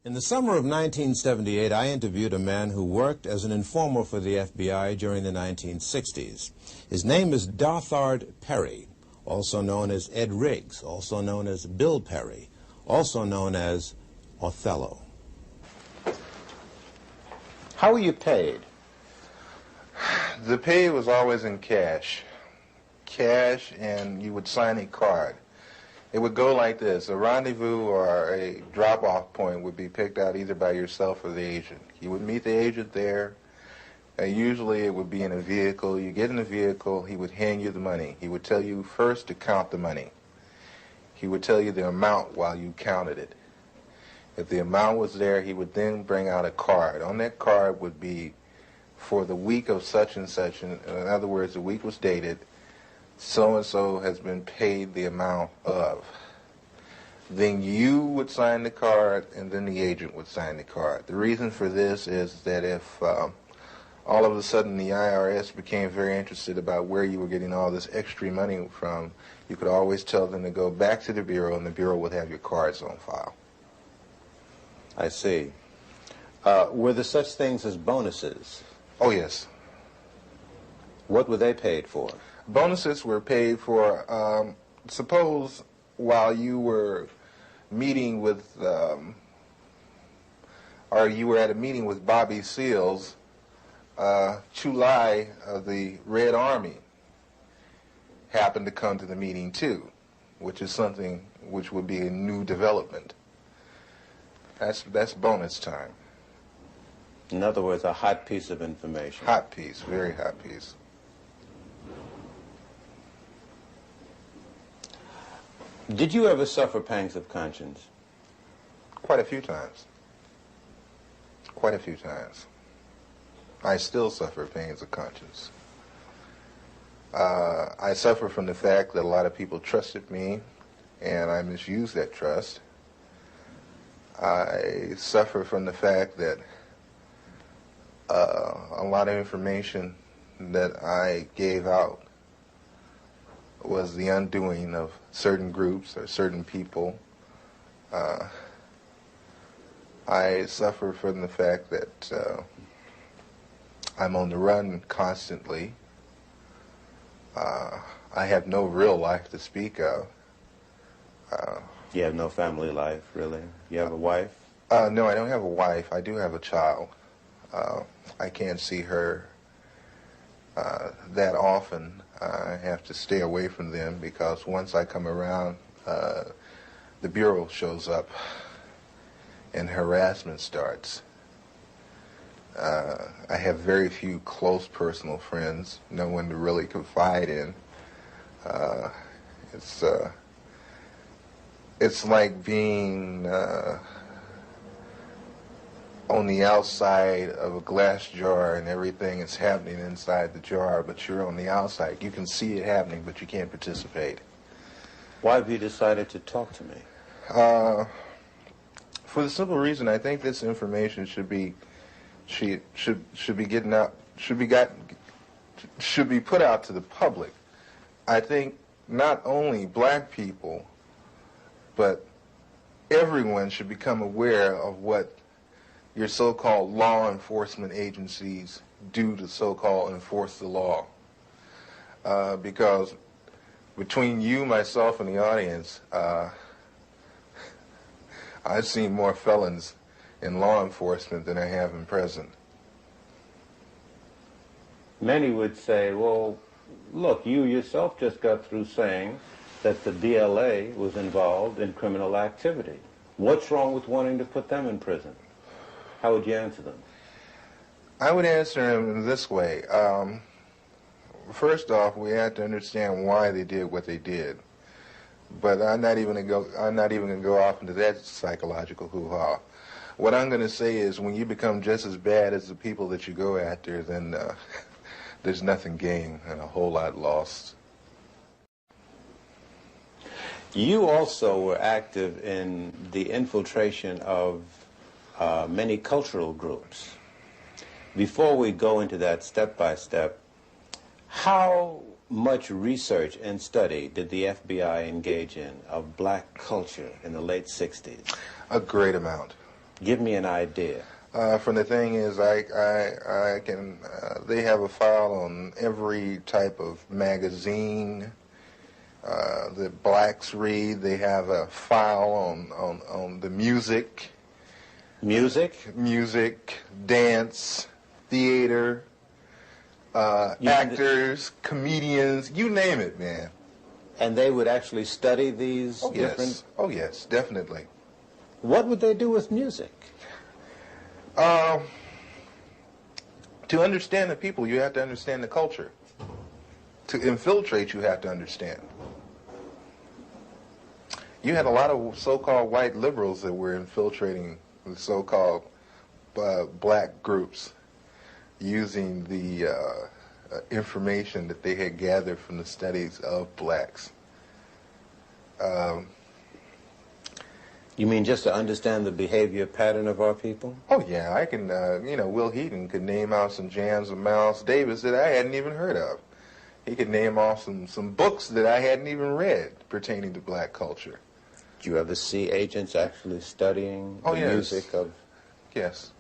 In the summer of 1978, I interviewed a man who worked as an informer for the FBI during the 1960s. His name is Dothard Perry, also known as Ed Riggs, also known as Bill Perry, also known as Othello. How were you paid? The pay was always in cash. Cash, and you would sign a card. It would go like this. A rendezvous or a drop-off point would be picked out either by yourself or the agent. You would meet the agent there. Usually it would be in a vehicle. You get in the vehicle, he would hand you the money. He would tell you first to count the money. He would tell you the amount while you counted it. If the amount was there, he would then bring out a card. On that card would be for the week of such and such. In other words, the week was dated. So-and-so has been paid the amount of. Then you would sign the card, and then the agent would sign the card. The reason for this is that if all of a sudden the IRS became very interested about where you were getting all this extra money from, you could always tell them to go back to the Bureau, and the Bureau would have your cards on file. I see. Were there such things as bonuses? Oh, yes. What were they paid for? Bonuses were paid for, suppose while you were meeting with, or you were at a meeting with Bobby Seals, Chulai of the Red Army happened to come to the meeting too, which is something which would be a new development. That's bonus time. In other words, a hot piece of information. Hot piece, very hot piece. Did you ever suffer pangs of conscience? Quite a few times. Quite a few times. I still suffer pains of conscience. I suffer from the fact that a lot of people trusted me, and I misused that trust. I suffer from the fact that a lot of information that I gave out was the undoing of certain groups or certain people. I suffer from the fact that I'm on the run constantly. I have no real life to speak of. You have no family life, really? You have a wife? No, I don't have a wife. I do have a child. I can't see her that often. I have to stay away from them because once I come around, the Bureau shows up and harassment starts. I have very few close personal friends, no one to really confide in. It's like being on the outside of a glass jar and everything is happening inside the jar, but you're on the outside. You can see it happening, but you can't participate. Why have you decided to talk to me? For the simple reason, I think this information should be getting out, should be put out to the public. I think not only black people, but everyone should become aware of what your so-called law enforcement agencies do to so-called enforce the law. Because between you, myself, and the audience, I've seen more felons in law enforcement than I have in prison. Many would say, well, look, you yourself just got through saying that the BLA was involved in criminal activity. What's wrong with wanting to put them in prison? How would you answer them? I would answer them in this way. First off, we have to understand why they did what they did. But I'm not even going to go off into that psychological hoo-ha. What I'm going to say is when you become just as bad as the people that you go after, then there's nothing gained and a whole lot lost. You also were active in the infiltration of many cultural groups. Before we go into that step by step, how much research and study did the FBI engage in of black culture in the late 60s? A great amount. Give me an idea. From the thing is, I can. They have a file on every type of magazine that blacks read. They have a file on the music. Music, dance, theater, actors, comedians, you name it, man. And they would actually study these different... Yes. Oh, yes, definitely. What would they do with music? To understand the people, you have to understand the culture. To infiltrate, you have to understand. You had a lot of so-called white liberals that were infiltrating the so-called black groups using the information that they had gathered from the studies of blacks. You mean just to understand the behavior pattern of our people? Oh, yeah, I can, Will Heaton could name out some jams of Miles Davis that I hadn't even heard of. He could name off some books that I hadn't even read pertaining to black culture. Do you ever see agents actually studying the music of... Yes.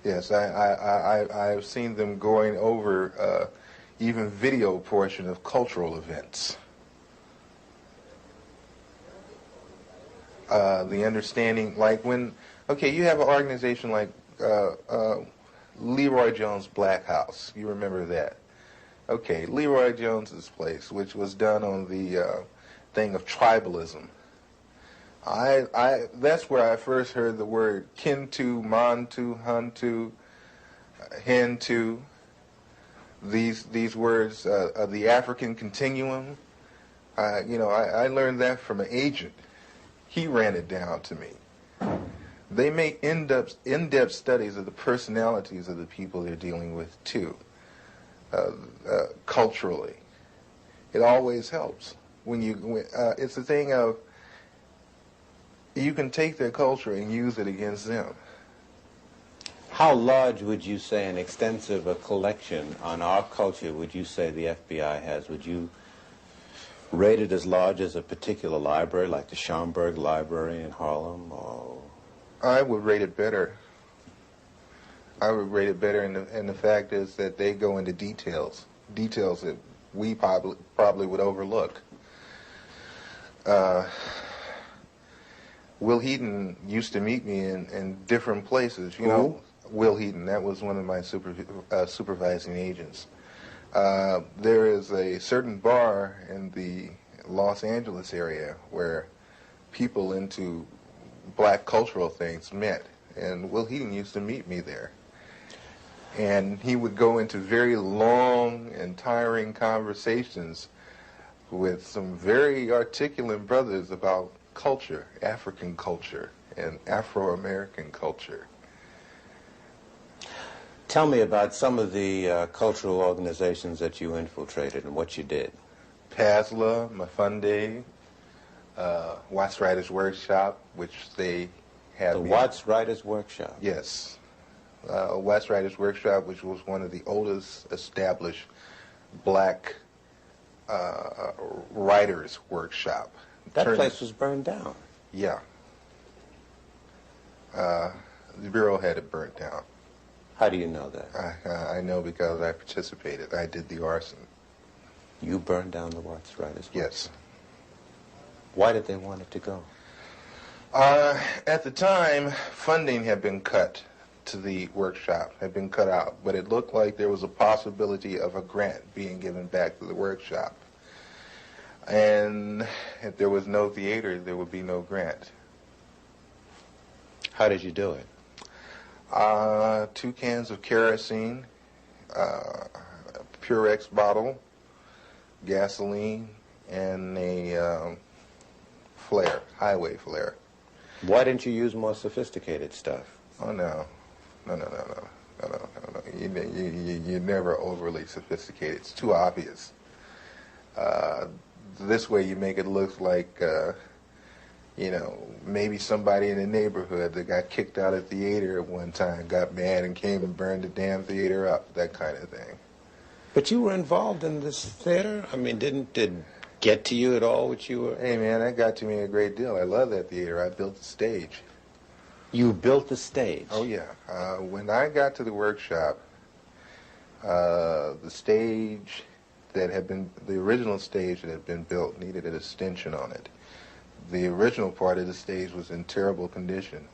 Yes, I've seen them going over even video portion of cultural events. The understanding, like when, you have an organization like Leroy Jones' Black House. You remember that? Okay, Leroy Jones's place, which was done on the thing of tribalism. That's where I first heard the word Kintu, Mantu, Huntu, Hintu. These words of the African continuum. I learned that from an agent. He ran it down to me. They make in-depth studies of the personalities of the people they're dealing with too, culturally. It always helps it's a thing of you can take their culture and use it against them. How large would you say an extensive collection on our culture would you say the FBI has? Would you rate it as large as a particular library, like the Schomburg Library in Harlem? Or... I would rate it better. And the fact is that they go into details that we probably would overlook. Will Heaton used to meet me in different places. Will Heaton, that was one of my supervising agents. There is a certain bar in the Los Angeles area where people into black cultural things met, and Will Heaton used to meet me there. And he would go into very long and tiring conversations with some very articulate brothers about culture, African culture, and Afro-American culture. Tell me about some of the cultural organizations that you infiltrated and what you did. PASLA, Mafunde, Watts Writers Workshop, which they had... The Watts Writers Workshop? Yes. Watts Writers Workshop, which was one of the oldest established black writers' workshop. That place was burned down. Yeah. The Bureau had it burnt down. How do you know that? I know because I participated. I did the arson. You burned down the Watts Writers? Yes. Why did they want it to go? At the time, funding had been cut to the workshop, had been cut out, but it looked like there was a possibility of a grant being given back to the workshop. And if there was no theater, there would be no grant. How did you do it? 2 cans of kerosene, Purex bottle, gasoline, and a flare, highway flare. Why didn't you use more sophisticated stuff? Oh, no. No. You're never overly sophisticated. It's too obvious. This way you make it look like, maybe somebody in the neighborhood that got kicked out of theater at one time got mad and came and burned the damn theater up, that kind of thing. But you were involved in this theater? I mean, didn't it get to you at all what you were... Hey, man, that got to me a great deal. I love that theater. I built the stage. You built the stage. Oh, yeah. When I got to the workshop, the stage that had been, the original stage that had been built needed an extension on it. The original part of the stage was in terrible condition.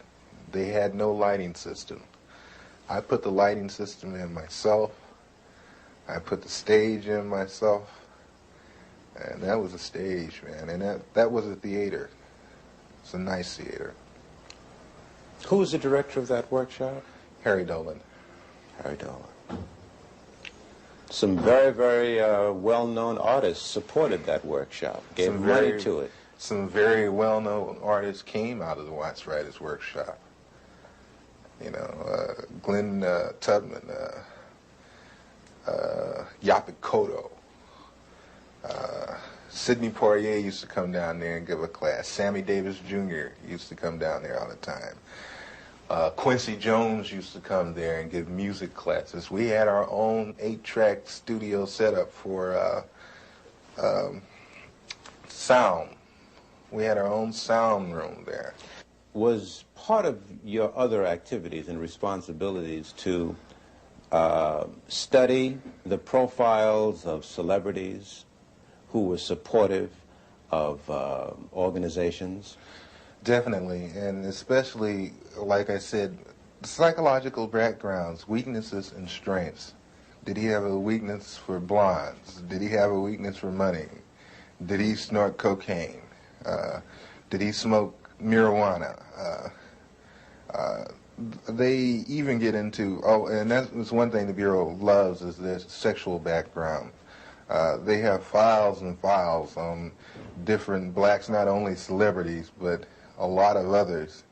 They had no lighting system. I put the lighting system in myself. I put the stage in myself. And that was a stage, man. And that was a theater. It's a nice theater. Who was the director of that workshop? Harry Dolan. Harry Dolan. Some very, very well-known artists supported that workshop, gave money to it. Some very well-known artists came out of the Watts Writers Workshop. You know, Glenn Tubman, Yaphet Kotto. Sidney Poitier used to come down there and give a class. Sammy Davis Jr. used to come down there all the time. Quincy Jones used to come there and give music classes. We had our own 8-track studio setup for sound. We had our own sound room there. Was part of your other activities and responsibilities to study the profiles of celebrities who were supportive of organizations? Definitely, and especially, like I said, psychological backgrounds, weaknesses and strengths. Did he have a weakness for blondes? Did he have a weakness for money? Did he snort cocaine? Did he smoke marijuana? They even get into, and that's one thing the Bureau loves, is their sexual background. They have files and files on different blacks, not only celebrities, but a lot of others,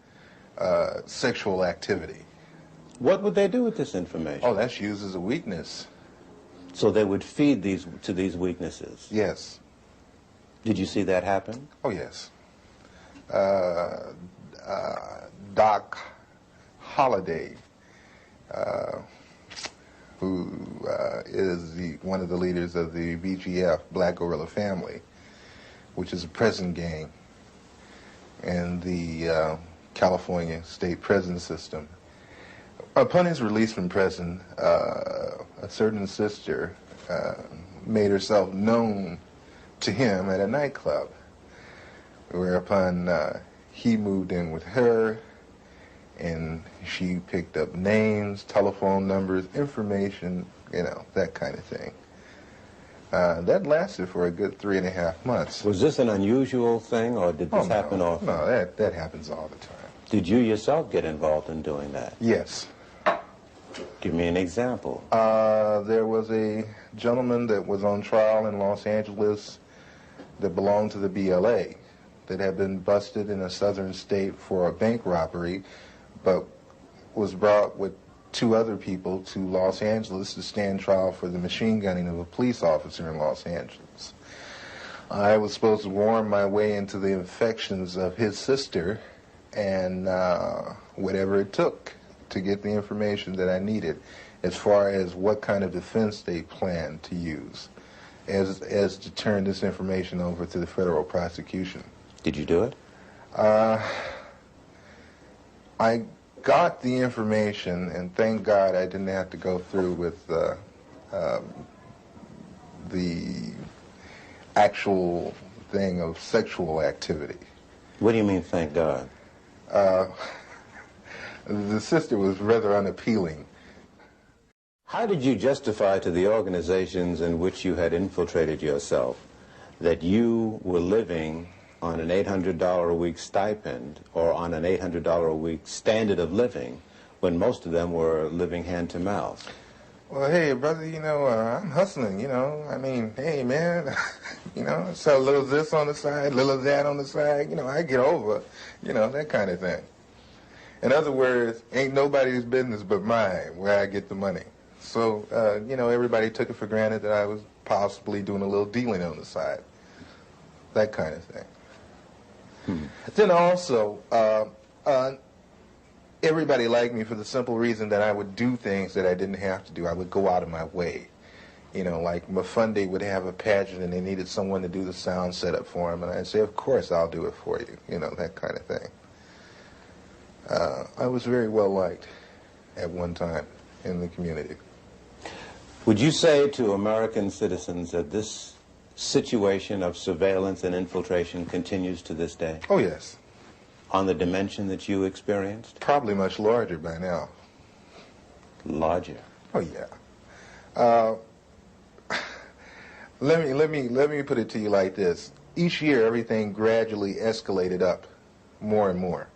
sexual activity. What would they do with this information? Oh, that's used as a weakness. So they would feed to these weaknesses? Yes. Did you see that happen? Oh, yes. Doc Holliday, who is one of the leaders of the BGF, Black Guerrilla Family, which is a prison gang in the California state prison system. Upon his release from prison, a certain sister made herself known to him at a nightclub, whereupon he moved in with her, and she picked up names, telephone numbers, information, you know, that kind of thing. That lasted for a good 3.5 months. Was this an unusual thing, or did this happen often? No, that happens all the time. Did you yourself get involved in doing that? Yes. Give me an example. There was a gentleman that was on trial in Los Angeles that belonged to the BLA that had been busted in a southern state for a bank robbery, but was brought with 2 other people to Los Angeles to stand trial for the machine gunning of a police officer in Los Angeles. I was supposed to worm my way into the affections of his sister, and whatever it took to get the information that I needed as far as what kind of defense they planned to use as to turn this information over to the federal prosecution. Did you do it? I got the information, and thank God I didn't have to go through with the actual thing of sexual activity. What do you mean, thank God? The sister was rather unappealing. How did you justify to the organizations in which you had infiltrated yourself that you were living on an $800 a week stipend or on an $800 a week standard of living when most of them were living hand to mouth? Well, hey, brother, you know, I'm hustling, you know. I mean, hey, man, you know, sell a little of this on the side, a little of that on the side. You know, I get over, you know, that kind of thing. In other words, ain't nobody's business but mine where I get the money. So, you know, everybody took it for granted that I was possibly doing a little dealing on the side. That kind of thing. Then also, everybody liked me for the simple reason that I would do things that I didn't have to do. I would go out of my way. You know, like Mafunde would have a pageant and they needed someone to do the sound setup for him, and I'd say, of course, I'll do it for you. You know, that kind of thing. I was very well liked at one time in the community. Would you say to American citizens that this situation of surveillance and infiltration continues to this day? Oh, yes. On the dimension that you experienced? Probably much larger by now. Larger? Oh, yeah. Let me put it to you like this. Each year, everything gradually escalated up more and more.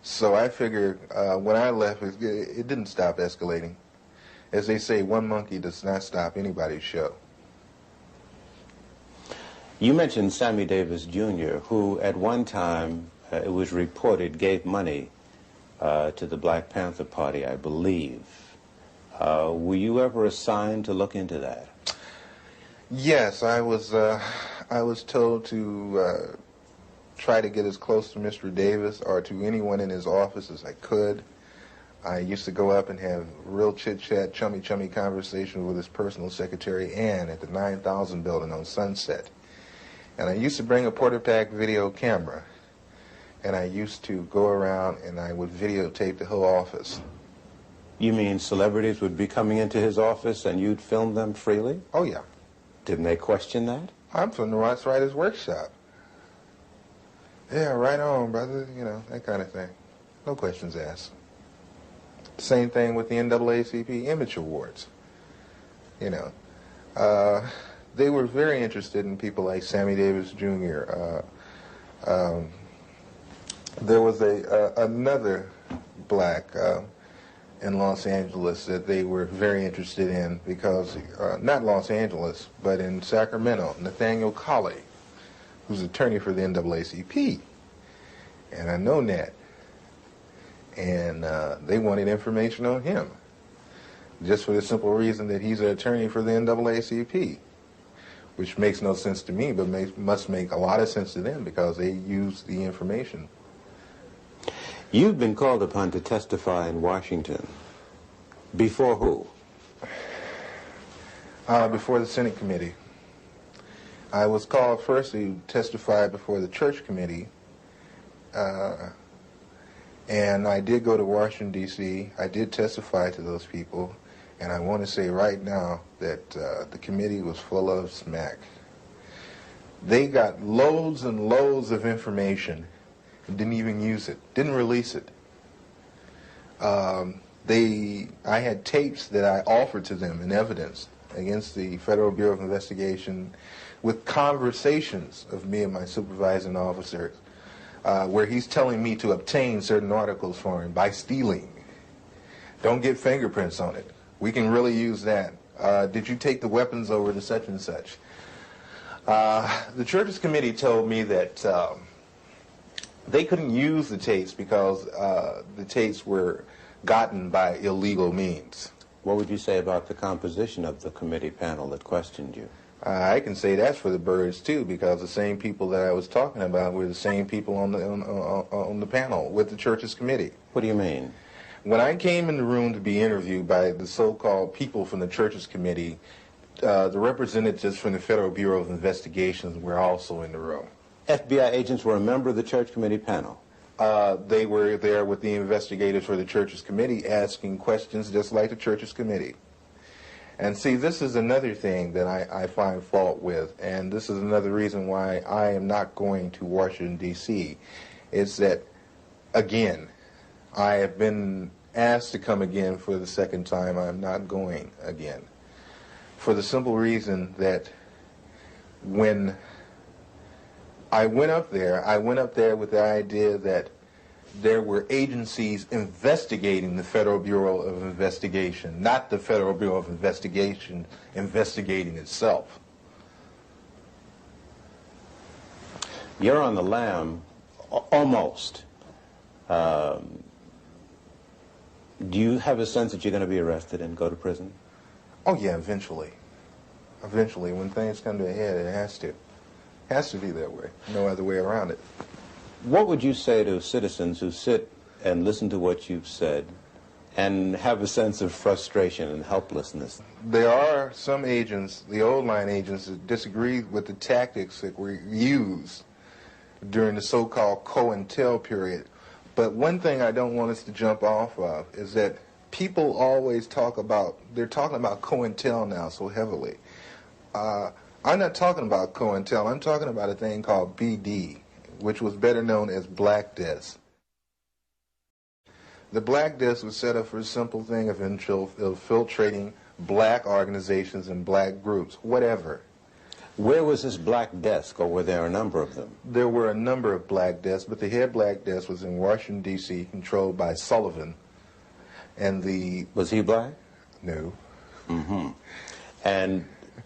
So I figured when I left, it didn't stop escalating. As they say, one monkey does not stop anybody's show. You mentioned Sammy Davis Jr., who at one time, it was reported, gave money to the Black Panther Party, I believe. Were you ever assigned to look into that? Yes, I was told to try to get as close to Mr. Davis or to anyone in his office as I could. I used to go up and have real chit-chat, chummy conversation with his personal secretary, Ann, at the 9000 building on Sunset. And I used to bring a Portapac video camera, and I used to go around and I would videotape the whole office. You mean celebrities would be coming into his office and you'd film them freely? Oh, yeah. Didn't they question that? I'm from the Ross Writers Workshop. Yeah, right on, brother, you know, that kind of thing. No questions asked. Same thing with the NAACP Image Awards. You know, they were very interested in people like Sammy Davis Jr. There was another black in Los Angeles that they were very interested in because, not Los Angeles, but in Sacramento, Nathaniel Colley, who's attorney for the NAACP. And I know Nat. And they wanted information on him, just for the simple reason that he's an attorney for the NAACP, which makes no sense to me, but must make a lot of sense to them because they use the information. You've been called upon to testify in Washington. Before who? Before the Senate Committee. I was called first to testify before the Church Committee, and I did go to Washington, D.C. I did testify to those people, and I want to say right now that the committee was full of smack. They got loads and loads of information and didn't even use it, didn't release it. I had tapes that I offered to them in evidence against the Federal Bureau of Investigation with conversations of me and my supervising officers where he's telling me to obtain certain articles for him by stealing. Don't get fingerprints on it. We can really use that. Did you take the weapons over to such and such? The Churches Committee told me that they couldn't use the tapes because the tapes were gotten by illegal means. What would you say about the composition of the committee panel that questioned you? I can say that's for the birds too, because the same people that I was talking about were the same people on the panel with the Churches Committee. What do you mean? When I came in the room to be interviewed by the so-called people from the Churches Committee, the representatives from the Federal Bureau of Investigations were also in the room. FBI agents were a member of the Church Committee panel? They were there with the investigators for the Churches Committee asking questions just like the Churches Committee. And see, this is another thing that I find fault with, and this is another reason why I am not going to Washington, D.C., is that, again, I have been asked to come again for the second time. I'm not going again. For the simple reason that when I went up there with the idea that there were agencies investigating the Federal Bureau of Investigation, not the Federal Bureau of Investigation investigating itself. You're on the lam, almost. Do you have a sense that you're going to be arrested and go to prison? Oh yeah, eventually. Eventually, when things come to a head, it has to. It has to be that way. No other way around it. What would you say to citizens who sit and listen to what you've said and have a sense of frustration and helplessness? There are some agents, the old line agents, that disagree with the tactics that were used during the so-called COINTEL period. But one thing I don't want us to jump off of is that people always talk about, they're talking about COINTEL now so heavily. I'm not talking about COINTEL, I'm talking about a thing called BD, which was better known as Black Desk. The Black Desk was set up for a simple thing of infiltrating black organizations and black groups, whatever. Where was this Black Desk, or were there a number of them? There were a number of Black Desks, but the head Black Desk was in Washington, D.C., controlled by Sullivan. And the... Was he black? No. Mm-hmm. And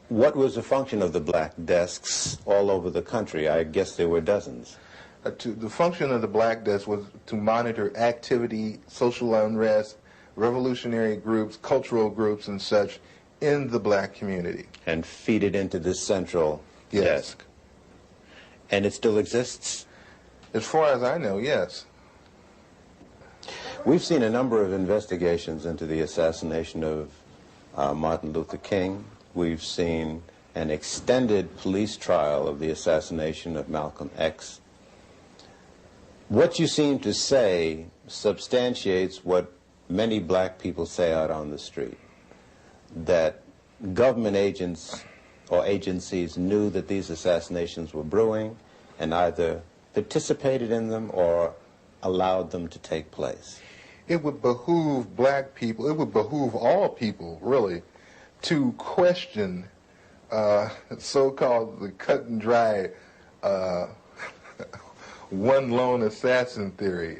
what was the function of the Black Desks all over the country? I guess there were dozens. The function of the Black Desk was to monitor activity, social unrest, revolutionary groups, cultural groups, and such in the black community. And feed it into this central desk. And it still exists? As far as I know, yes. We've seen a number of investigations into the assassination of Martin Luther King. We've seen an extended police trial of the assassination of Malcolm X. What you seem to say substantiates what many black people say out on the street, that government agents or agencies knew that these assassinations were brewing and either participated in them or allowed them to take place. It would behoove black people, it would behoove all people, really, to question so-called the cut and dry one lone assassin theory.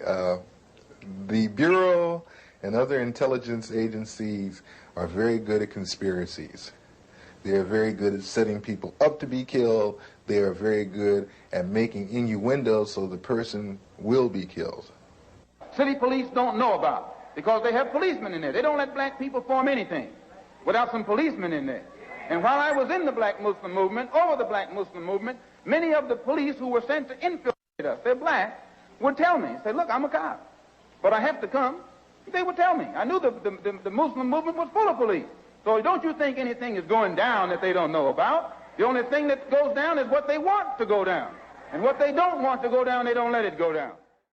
The Bureau and other intelligence agencies are very good at conspiracies. They are very good at setting people up to be killed. They are very good at making innuendos so the person will be killed. City police don't know about it because they have policemen in there. They don't let black people form anything without some policemen in there. And while I was in the black Muslim movement, over the black Muslim movement, many of the police who were sent to infiltrate us, they're black, would tell me, say, look, I'm a cop, but I have to come. They would tell me. I knew the Muslim movement was full of police. So don't you think anything is going down that they don't know about. The only thing that goes down is what they want to go down. And what they don't want to go down, they don't let it go down.